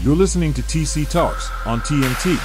You're listening to TC TAUX on TNT.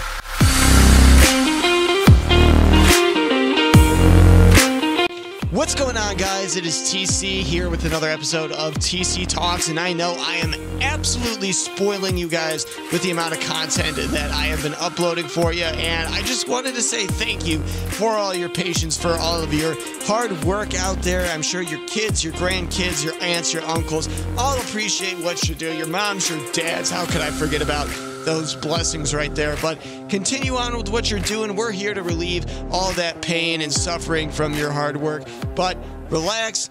What's going on, guys? It is TC here with another episode of TC TAUX, and I know I am absolutely spoiling you guys with the amount of content that I have been uploading for you, and I just wanted to say thank you for all your patience, for all of your hard work out there. I'm sure your kids, your grandkids, your aunts, your uncles all appreciate what you do. Your moms, your dads, how could I forget about those blessings right there? But continue on with what you're doing. We're here to relieve all that pain and suffering from your hard work. But relax,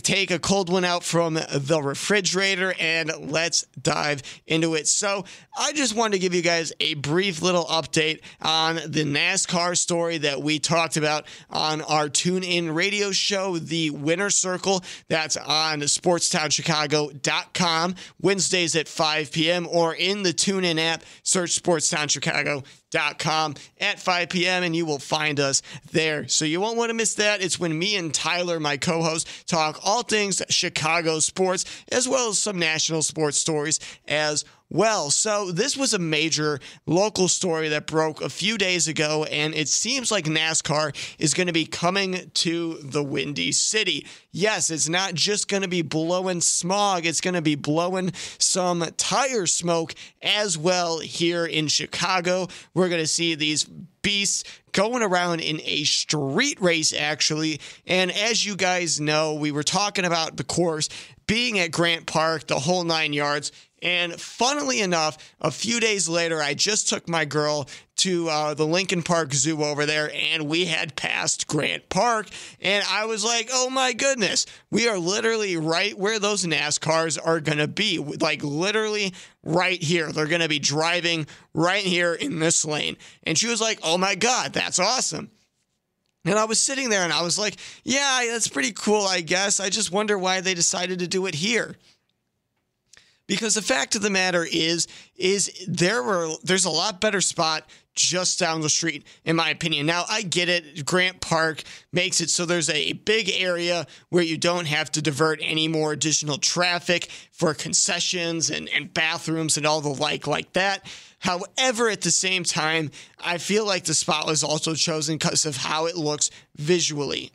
take a cold one out from the refrigerator, and let's dive into it. So I just wanted to give you guys a brief little update on the NASCAR story that we talked about on our TuneIn radio show, The Winner Circle. That's on sportstownchicago.com, Wednesdays at 5 p.m. or in the TuneIn app, search sportstownchicago.com at 5 p.m. and you will find us there. So you won't want to miss that. It's when me and Tyler, my co-host, talk all things Chicago sports, as well as some national sports stories as well. So this was a major local story that broke a few days ago, and it seems like NASCAR is going to be coming to the Windy City. Yes, it's not just going to be blowing smog, it's going to be blowing some tire smoke as well here in Chicago. We're going to see these beasts going around in a street race, actually. And as you guys know, we were talking about the course being at Grant Park, the whole 9 yards. And funnily enough, a few days later, I just took my girl to the Lincoln Park Zoo over there, and we had passed Grant Park. And I was like, oh my goodness, we are literally right where those NASCARs are going to be. Like literally right here. They're going to be driving right here in this lane. And she was like, oh my God, that's awesome. And I was sitting there and I was like, yeah, that's pretty cool, I guess. I just wonder why they decided to do it here. Because the fact of the matter is there's a lot better spot just down the street, in my opinion. Now, I get it. Grant Park makes it so there's a big area where you don't have to divert any more additional traffic for concessions and bathrooms and all the like that. However, at the same time, I feel like the spot was also chosen because of how it looks visually.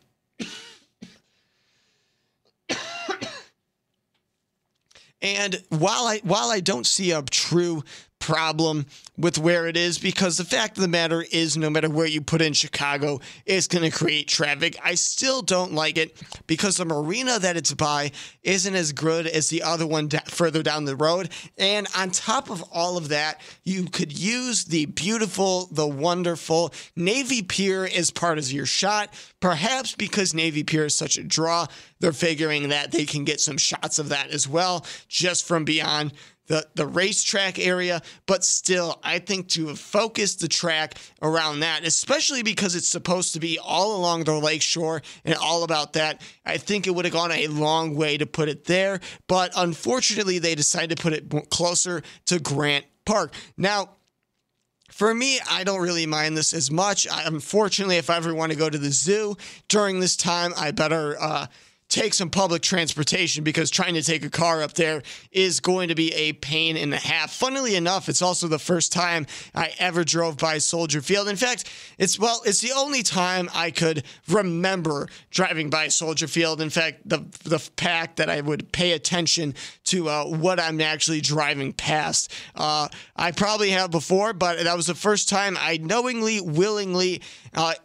And while I don't see a true problem with where it is, because the fact of the matter is no matter where you put in Chicago, it's going to create traffic, I still don't like it because the marina that it's by isn't as good as the other one further down the road. And on top of all of that, you could use the beautiful, the wonderful Navy Pier as part of your shot. Perhaps because Navy Pier is such a draw, they're figuring that they can get some shots of that as well, just from beyond the racetrack area. But still, I think to have focused the track around that, especially because it's supposed to be all along the lakeshore and all about that, I think it would have gone a long way to put it there. But unfortunately, they decided to put it closer to Grant Park. Now, for me, I don't really mind this as much. Unfortunately, if I ever want to go to the zoo during this time, I better take some public transportation because trying to take a car up there is going to be a pain in the half. Funnily enough, it's also the first time I ever drove by Soldier Field. In fact, it's the only time I could remember driving by Soldier Field. In fact, the fact that I would pay attention to what I'm actually driving past. I probably have before, but that was the first time I knowingly, willingly,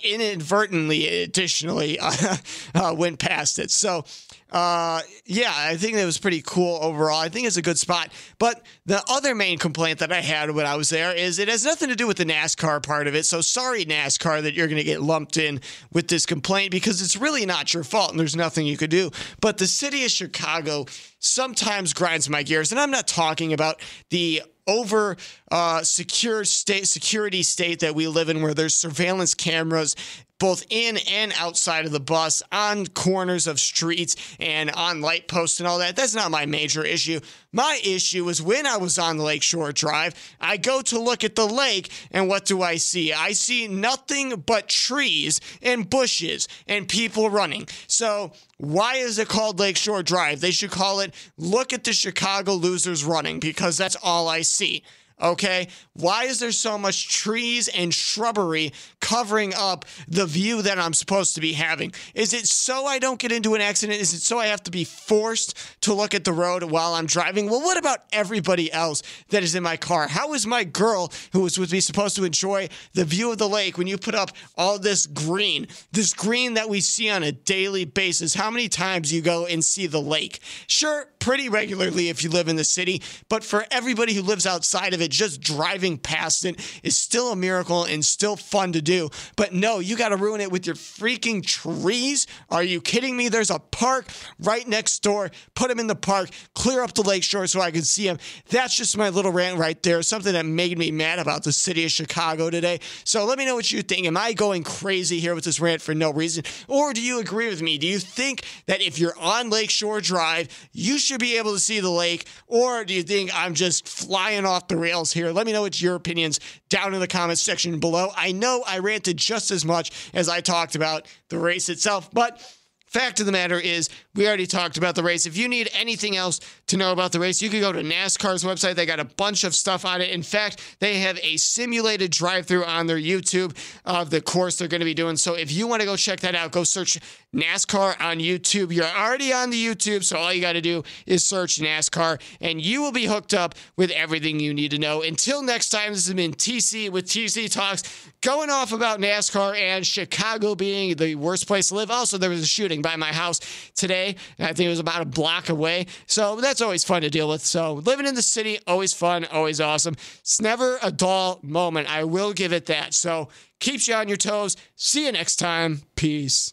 inadvertently, additionally, went past it. So, yeah, I think that was pretty cool overall. I think it's a good spot. But the other main complaint that I had when I was there is it has nothing to do with the NASCAR part of it. So sorry, NASCAR, that you're going to get lumped in with this complaint because it's really not your fault and there's nothing you could do. But the city of Chicago sometimes grinds my gears. And I'm not talking about the security state that we live in where there's surveillance cameras both in and outside of the bus, on corners of streets and on light posts and all that. That's not my major issue. My issue is when I was on Lakeshore Drive, I go to look at the lake, and what do I see? I see nothing but trees and bushes and people running. So why is it called Lakeshore Drive? They should call it Look at the Chicago Losers Running, because that's all I see. okay? Why is there so much trees and shrubbery covering up the view that I'm supposed to be having? Is it so I don't get into an accident? Is it so I have to be forced to look at the road while I'm driving? Well, what about everybody else that is in my car? How is my girl who was with me supposed to enjoy the view of the lake when you put up all this green that we see on a daily basis? How many times you go and see the lake? Sure, pretty regularly if you live in the city, but for everybody who lives outside of it, just driving past it is still a miracle and still fun to do. But no, you got to ruin it with your freaking trees. Are you kidding me? There's a park right next door. Put them in the park, clear up the lakeshore so I can see them. That's just my little rant right there. Something that made me mad about the city of Chicago today. So let me know what you think. Am I going crazy here with this rant for no reason? Or do you agree with me? Do you think that if you're on Lakeshore Drive, you should be able to see the lake? Or do you think I'm just flying off the rails here? Let me know what your opinions down in the comments section below. I know I ranted just as much as I talked about the race itself, but fact of the matter is, we already talked about the race. If you need anything else to know about the race, you can go to NASCAR's website. They got a bunch of stuff on it. In fact, they have a simulated drive-through on their YouTube of the course they're going to be doing. So if you want to go check that out, go search NASCAR on YouTube. You're already on the YouTube, so all you got to do is search NASCAR, and you will be hooked up with everything you need to know. Until next time, this has been TC with TC Talks, going off about NASCAR and Chicago being the worst place to live. Also, there was a shooting by my house today. I think it was about a block away. So that's always fun to deal with. So living in the city, always fun, always awesome. It's never a dull moment. I will give it that. So keeps you on your toes. See you next time. Peace.